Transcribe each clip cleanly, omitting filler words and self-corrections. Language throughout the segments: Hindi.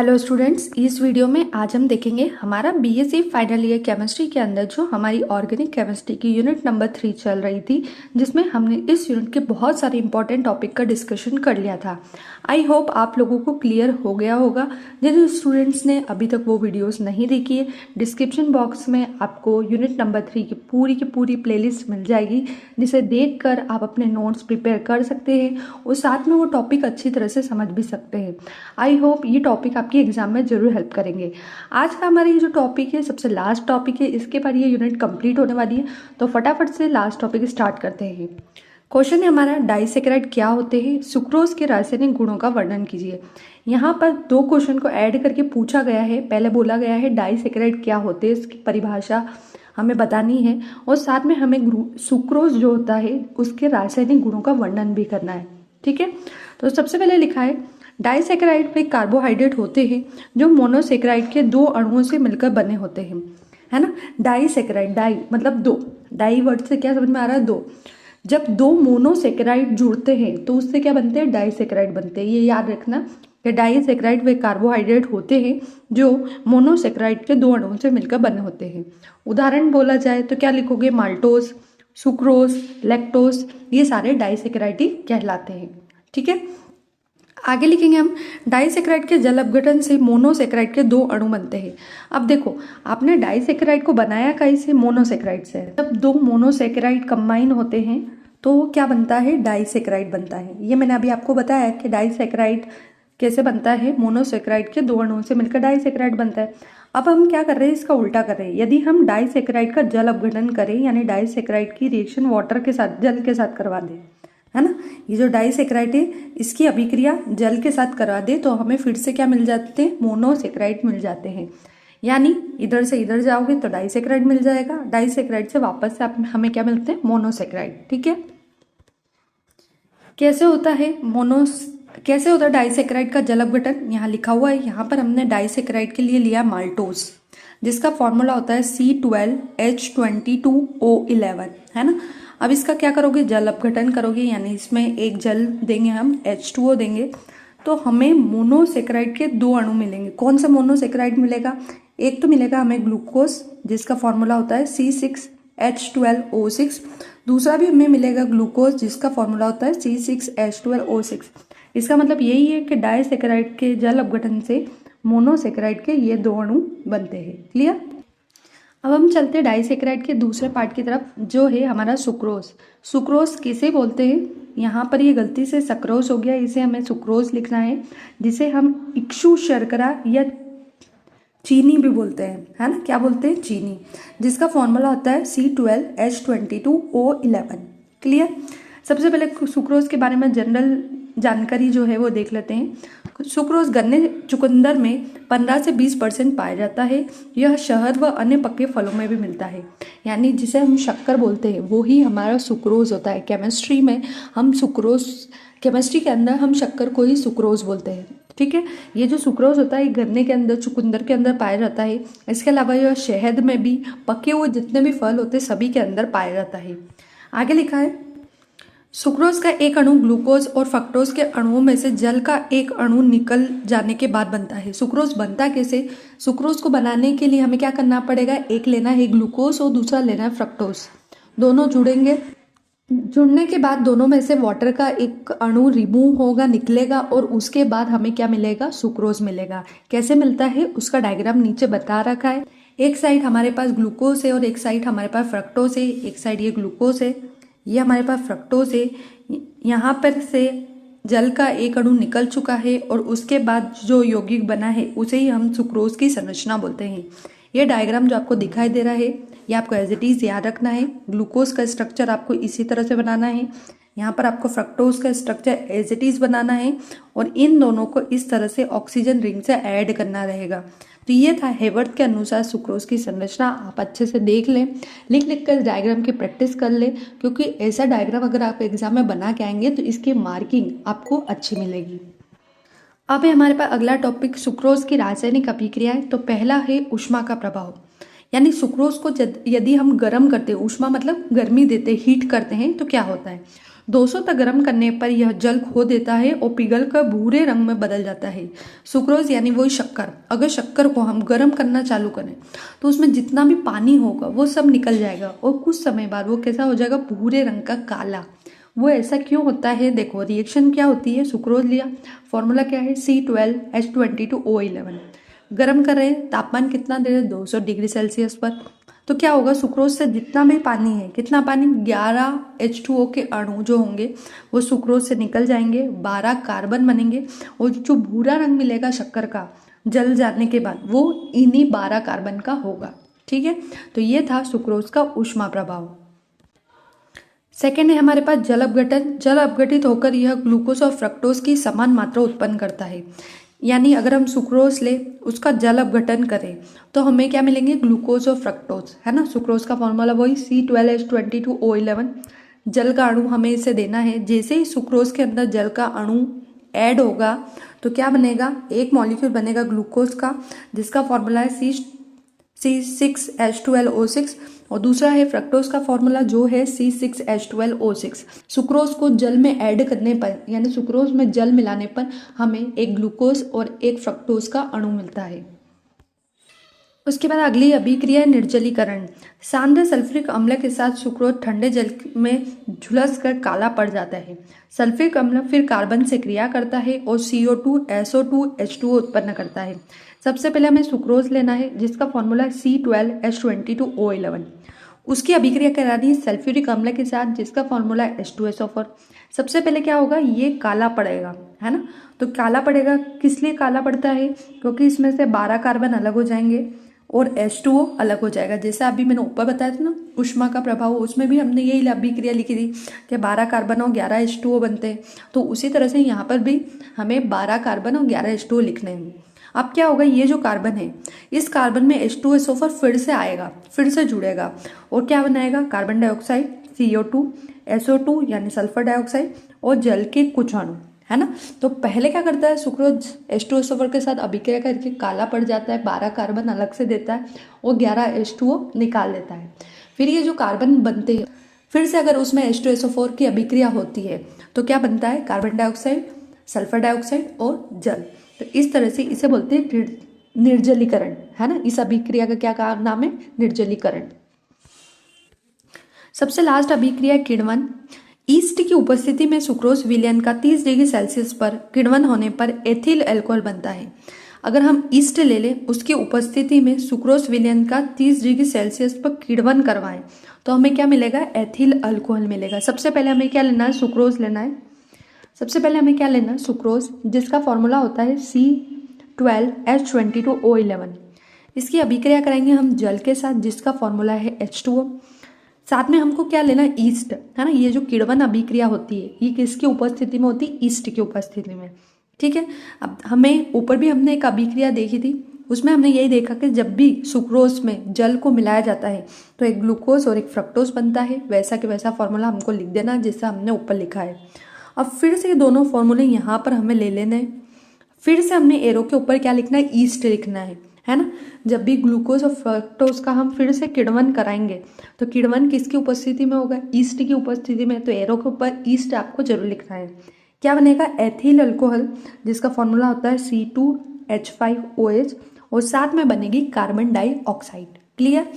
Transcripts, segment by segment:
हेलो स्टूडेंट्स, इस वीडियो में आज हम देखेंगे हमारा बीएससी फाइनल ईयर केमिस्ट्री के अंदर जो हमारी ऑर्गेनिक केमिस्ट्री की यूनिट नंबर 3 चल रही थी, जिसमें हमने इस यूनिट के बहुत सारे इंपॉर्टेंट टॉपिक का डिस्कशन कर लिया था। आई होप आप लोगों को क्लियर हो गया होगा। जिन स्टूडेंट्स ने अभी तक वो वीडियोस नहीं देखी है, डिस्क्रिप्शन बॉक्स में आपको यूनिट नंबर 3 की पूरी प्लेलिस्ट मिल जाएगी, जिसे देख कर आप अपने नोट्स प्रिपेयर कर सकते हैं और साथ में वो टॉपिक अच्छी तरह से समझ भी सकते हैं। आई होप ये टॉपिक आपकी एग्जाम में जरूर हेल्प करेंगे। आज का हमारा ये जो टॉपिक है सबसे लास्ट टॉपिक है, इसके बाद ये यूनिट कंप्लीट होने वाली है, तो फटाफट से लास्ट टॉपिक स्टार्ट करते हैं। क्वेश्चन है हमारा, डाइसैकेराइड क्या होते हैं, सुक्रोज के रासायनिक गुणों का वर्णन कीजिए। यहाँ पर दो क्वेश्चन को ऐड करके पूछा गया है। पहले बोला गया है डाइसैकेराइड क्या होते हैं, इसकी परिभाषा हमें बतानी है और साथ में हमें सुक्रोज जो होता है उसके रासायनिक गुणों का वर्णन भी करना है। ठीक है, तो सबसे पहले लिखा है डाइसैकेराइड में कार्बोहाइड्रेट होते हैं जो मोनोसैकेराइड के दो अणुओं से मिलकर बने होते हैं, है ना। डाइसैकेराइड, डाई मतलब दो, डाई वर्ड से क्या समझ में आ रहा है, दो। जब दो मोनोसैकेराइड जुड़ते हैं तो उससे क्या बनते हैं, डाइसैकेराइड बनते हैं। ये याद रखना कि डाइसैकेराइड वे कार्बोहाइड्रेट होते हैं जो मोनोसैकेराइड के दो अणुओं से मिलकर बने होते हैं। उदाहरण बोला जाए तो क्या लिखोगे, माल्टोज, सुक्रोज, लैक्टोज, ये सारे डाइसैकेराइड ही कहलाते हैं। ठीक है, आगे लिखेंगे हम, डाइसैकेराइड के जल अपघटन से मोनोसैकेराइड के दो अणु बनते हैं। अब देखो, आपने डाइसैकेराइड को बनाया कैसे, मोनोसैकेराइड से। जब दो मोनोसैकेराइड कंबाइन होते हैं तो क्या बनता है, डाइसैकेराइड बनता है। ये मैंने अभी आपको बताया कि डाइसैकेराइड कैसे बनता है, मोनोसैकेराइड के दो अणुओं से मिलकर डाइसैकेराइड बनता है। अब हम क्या कर रहे हैं, इसका उल्टा कर रहे हैं। यदि हम डाइसैकेराइड का जल अपघटन करें, यानी डाइसैकेराइड की रिएक्शन वाटर के साथ, जल के साथ करवा दें, है ना, ये जो डाइसैकेराइड है इसकी अभिक्रिया जल के साथ करवा दे तो हमें फिर से क्या मिल जाते हैं, मोनोसैकेराइड मिल जाते हैं। यानी इधर से इधर जाओगे तो डाइसैकेराइड मिल जाएगा, डाइसैकेराइड से वापस से हमें क्या मिलते हैं, मोनोसैकेराइड। ठीक है, कैसे होता है डाइसैकेराइड का जल अपघटन, यहाँ लिखा हुआ है। यहाँ पर हमने डाइसैकेराइड के लिए लिया माल्टोज, जिसका फॉर्मूला होता है C12H22O11, है ना। अब इसका क्या करोगे, जल अपघटन करोगे, यानी इसमें एक जल देंगे हम, H2O देंगे, तो हमें मोनोसैकेराइड के दो अणु मिलेंगे। कौन सा मोनोसैकेराइड मिलेगा, एक तो मिलेगा हमें ग्लूकोज, जिसका फॉर्मूला होता है C6H12O6, दूसरा भी हमें मिलेगा ग्लूकोज, जिसका फॉर्मूला होता है C6H12O6। इसका मतलब यही है कि डाइसैकेराइड के जल अपघटन से मोनोसैकेराइड के ये दो अणु बनते हैं। क्लियर। अब हम चलते हैं डाइसैकेराइड के दूसरे पार्ट की तरफ, जो है हमारा सुक्रोज। सुक्रोज किसे बोलते हैं, यहाँ पर ये गलती से सक्रोज हो गया, इसे हमें सुक्रोज लिखना है, जिसे हम इक्षु शर्करा या चीनी भी बोलते हैं, है ना। क्या बोलते हैं, चीनी, जिसका फॉर्मूला होता है C12H22O11। क्लियर। सबसे पहले सुक्रोज के बारे में जनरल जानकारी जो है वो देख लेते हैं। सुक्रोज गन्ने चुकंदर में 15 से 20% पाया जाता है। यह शहद व अन्य पके फलों में भी मिलता है, यानी जिसे हम शक्कर बोलते हैं वो ही हमारा सुक्रोज होता है। केमिस्ट्री में हम सुक्रोज, केमिस्ट्री के अंदर हम शक्कर को ही सुक्रोज बोलते हैं। ठीक है, ये जो सुक्रोज होता है गन्ने के अंदर, चुकंदर के अंदर पाया जाता है। इसके अलावा यह शहद में भी, पके हुए जितने भी फल होते हैं सभी के अंदर पाया जाता है। आगे लिखा है, सुक्रोज का एक अणु ग्लूकोज और फ्रक्टोज के अणुओं में से जल का एक अणु निकल जाने के बाद बनता है। सुक्रोज बनता कैसे, सुक्रोज को बनाने के लिए हमें क्या करना पड़ेगा, एक लेना है ग्लूकोज और दूसरा लेना है फ्रक्टोज। दोनों जुड़ेंगे, जुड़ने के बाद दोनों में से वाटर का एक अणु रिमूव होगा, निकलेगा, और उसके बाद हमें क्या मिलेगा, सुक्रोज मिलेगा। कैसे मिलता है उसका डायग्राम नीचे बता रखा है। एक साइड हमारे पास ग्लूकोज है और एक साइड हमारे पास फ्रक्टोज है। एक साइड ये ग्लूकोज है, ये हमारे पास फ्रक्टोज है। यहाँ पर से जल का एक अणु निकल चुका है और उसके बाद जो यौगिक बना है उसे ही हम सुक्रोज की संरचना बोलते हैं। ये डायग्राम जो आपको दिखाई दे रहा है ये आपको एज इट इज याद रखना है। ग्लूकोज का स्ट्रक्चर आपको इसी तरह से बनाना है, यहाँ पर आपको फ्रक्टोज का स्ट्रक्चर एज इट इज बनाना है और इन दोनों को इस तरह से ऑक्सीजन रिंग से ऐड करना रहेगा। तो ये था हेवर्थ के अनुसार सुक्रोज की संरचना। आप अच्छे से देख लें, लिख लिख कर डायग्राम की प्रैक्टिस कर लें, क्योंकि ऐसा डायग्राम अगर आप एग्जाम में बना के आएंगे तो इसकी मार्किंग आपको अच्छी मिलेगी। अब है हमारे पास अगला टॉपिक, सुक्रोज की रासायनिक अभिक्रियाएं। तो पहला है ऊष्मा का प्रभाव, यानी सुक्रोज को यदि हम गर्म करते हैं, ऊष्मा मतलब गर्मी देते, हीट करते हैं, तो क्या होता है। 200 तक गर्म करने पर यह जल खो देता है और पिघल कर भूरे रंग में बदल जाता है। सुक्रोज यानी वही शक्कर, अगर शक्कर को हम गर्म करना चालू करें तो उसमें जितना भी पानी होगा वो सब निकल जाएगा और कुछ समय बाद वो कैसा हो जाएगा, भूरे रंग का काला। वो ऐसा क्यों होता है, देखो रिएक्शन क्या होती है। सुक्रोज लिया, फॉर्मूला क्या है, C12H22O11। गर्म कर रहे हैं, तापमान कितना दे रहे हैं, 200 डिग्री सेल्सियस पर। तो क्या होगा, सुक्रोज से जितना भी पानी है, कितना पानी, 11 H2O के अणु जो होंगे वो सुक्रोज से निकल जाएंगे, 12 कार्बन बनेंगे और जो भूरा रंग मिलेगा शक्कर का जल जाने के बाद वो इन्हीं 12 कार्बन का होगा। ठीक है, तो ये था सुक्रोज का ऊष्मा प्रभाव। सेकेंड है हमारे पास जल अपघटन। जल अपघटित होकर यह ग्लूकोज और फ्रक्टोज की समान मात्रा उत्पन्न करता है। यानी अगर हम सुक्रोज ले, उसका जल अपघटन करें तो हमें क्या मिलेंगे, ग्लूकोज और फ्रक्टोज, है ना। सुक्रोज का फॉर्मूला वही C12H22O11। जल का अणु हमें इसे देना है। जैसे ही सुक्रोज के अंदर जल का अणु ऐड होगा तो क्या बनेगा, एक मॉलिक्यूल बनेगा ग्लूकोज का जिसका फॉर्मूला है C6H12O6 और दूसरा है फ्रक्टोज का फॉर्मूला जो है C6H12O6। सुक्रोज को जल में ऐड करने पर, यानी सुक्रोज में जल मिलाने पर हमें एक ग्लूकोज और एक फ्रक्टोज का अणु मिलता है। उसके बाद अगली अभिक्रिया है निर्जलीकरण। सांद्र सल्फ्यूरिक अम्ल के साथ सुक्रोज ठंडे जल में झुलस कर काला पड़ जाता है। सल्फ्यूरिक अम्ल फिर कार्बन से क्रिया करता है और CO2 SO2 H2O उत्पन्न करता है। सबसे पहले हमें सुक्रोज लेना है जिसका फॉर्मूला है C12H22O11। उसकी अभिक्रिया करानी है सल्फ्यूरिक अम्ल के साथ जिसका फॉर्मूला है H2SO4। सबसे पहले क्या होगा, ये काला पड़ेगा, है ना। तो काला पड़ेगा, किस लिए काला पड़ता है, क्योंकि इसमें से 12 कार्बन अलग हो जाएंगे और H2O अलग हो जाएगा। जैसे अभी मैंने ऊपर बताया था ना ऊष्मा का प्रभाव, उसमें भी हमने यही अभिक्रिया लिखी थी कि 12 कार्बन और 11 H2O बनते हैं। तो उसी तरह से यहाँ पर भी हमें 12 कार्बन और 11 H2O लिखने हैं। अब क्या होगा, ये जो कार्बन है इस कार्बन में H2SO4 फिर से आएगा, फिर से जुड़ेगा और क्या बनाएगा, कार्बन डाइऑक्साइड, CO2 SO2 यानी सल्फर डाइऑक्साइड और जल के कुछ अणु, है ना। तो पहले क्या करता है, सुक्रोज H2SO4 के साथ अभिक्रिया करके काला पड़ जाता है, 12 कार्बन अलग से देता है और 11 H2O निकाल देता है। फिर ये जो कार्बन बनते हैं, फिर से अगर उसमें H2SO4 की अभिक्रिया होती है तो क्या बनता है, कार्बन डाइऑक्साइड, सल्फर डाइऑक्साइड और जल। तो इस तरह से इसे बोलते हैं निर्जलीकरण, है ना। इस अभिक्रिया का क्या नाम है, निर्जलीकरण। सबसे लास्ट अभिक्रिया किण्वन। ईस्ट की उपस्थिति में सुक्रोज विलयन का 30 डिग्री सेल्सियस पर किण्वन होने पर एथिल अल्कोहल बनता है। अगर हम ईस्ट ले लें, उसकी उपस्थिति में सुक्रोज विलयन का 30 डिग्री सेल्सियस पर किण्वन करवाएं तो हमें क्या मिलेगा, एथिल अल्कोहल मिलेगा। सबसे पहले हमें क्या लेना है, सुक्रोज लेना है। सबसे पहले हमें क्या लेना है, सुक्रोज, जिसका फॉर्मूला होता है C12H22O11। इसकी अभिक्रिया करेंगे हम जल के साथ जिसका फॉर्मूला है H2O। साथ में हमको क्या लेना है, ईस्ट, है ना। ये जो किण्वन अभिक्रिया होती है ये किसकी उपस्थिति में होती है, ईस्ट की उपस्थिति में। ठीक है, अब हमें ऊपर भी हमने एक अभिक्रिया देखी थी, उसमें हमने यही देखा कि जब भी सुक्रोज में जल को मिलाया जाता है तो एक ग्लूकोज और एक फ्रक्टोज बनता है। वैसा कि वैसा फॉर्मूला हमको लिख देना जैसा हमने ऊपर लिखा है। अब फिर से दोनों फॉर्मूले यहाँ पर हमें ले लेने हैं। फिर से हमने एरो के ऊपर क्या लिखना है, ईस्ट लिखना है ना। जब भी ग्लूकोज और फ्रक्टोज का हम फिर से किण्वन कराएंगे तो किण्वन किसकी उपस्थिति में होगा, ईस्ट की उपस्थिति में। तो एरो के ऊपर ईस्ट आपको जरूर लिखना है। क्या बनेगा, एथिल अल्कोहल जिसका फॉर्मूला होता है C2H5OH और साथ में बनेगी कार्बन डाइऑक्साइड। क्लियर।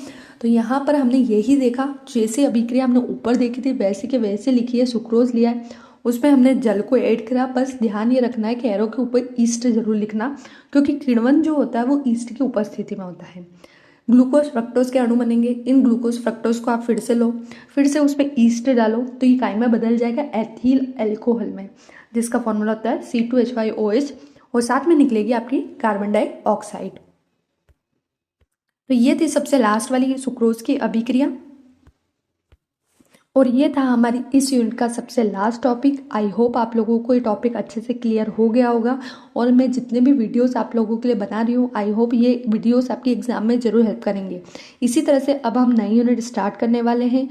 तो यहाँ पर हमने यही देखा, जैसे अभिक्रिया हमने ऊपर देखी थी वैसे के वैसे लिखी है। सुक्रोज लिया है, उसमें हमने जल को ऐड करा। बस ध्यान ये रखना है कि एरो के ऊपर ईस्ट जरूर लिखना, क्योंकि किण्वन जो होता है वो ईस्ट की उपस्थिति में होता है। ग्लूकोज फ्रक्टोज के अणु बनेंगे। इन ग्लूकोज फ्रक्टोज को आप फिर से लो, फिर से उसमें ईस्ट डालो तो ये काय में बदल जाएगा, एथिल अल्कोहल में, जिसका फॉर्मूला होता है C2H5OH और साथ में निकलेगी आपकी कार्बन डाइऑक्साइड। तो ये थी सबसे लास्ट वाली सुक्रोज की अभिक्रिया और ये था हमारी इस यूनिट का सबसे लास्ट टॉपिक। आई होप आप लोगों को ये टॉपिक अच्छे से क्लियर हो गया होगा और मैं जितने भी वीडियोस आप लोगों के लिए बना रही हूँ, आई होप ये वीडियोस आपके एग्जाम में ज़रूर हेल्प करेंगे। इसी तरह से अब हम नई यूनिट स्टार्ट करने वाले हैं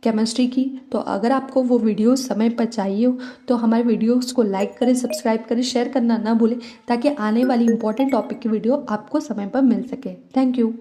केमिस्ट्री की। तो अगर आपको वो वीडियोस समय पर चाहिए हो तो हमारे वीडियोस को लाइक करें, सब्सक्राइब करें, शेयर करना ना भूलें ताकि आने वाली इंपॉर्टेंट टॉपिक की वीडियो आपको समय पर मिल सके। Thank you.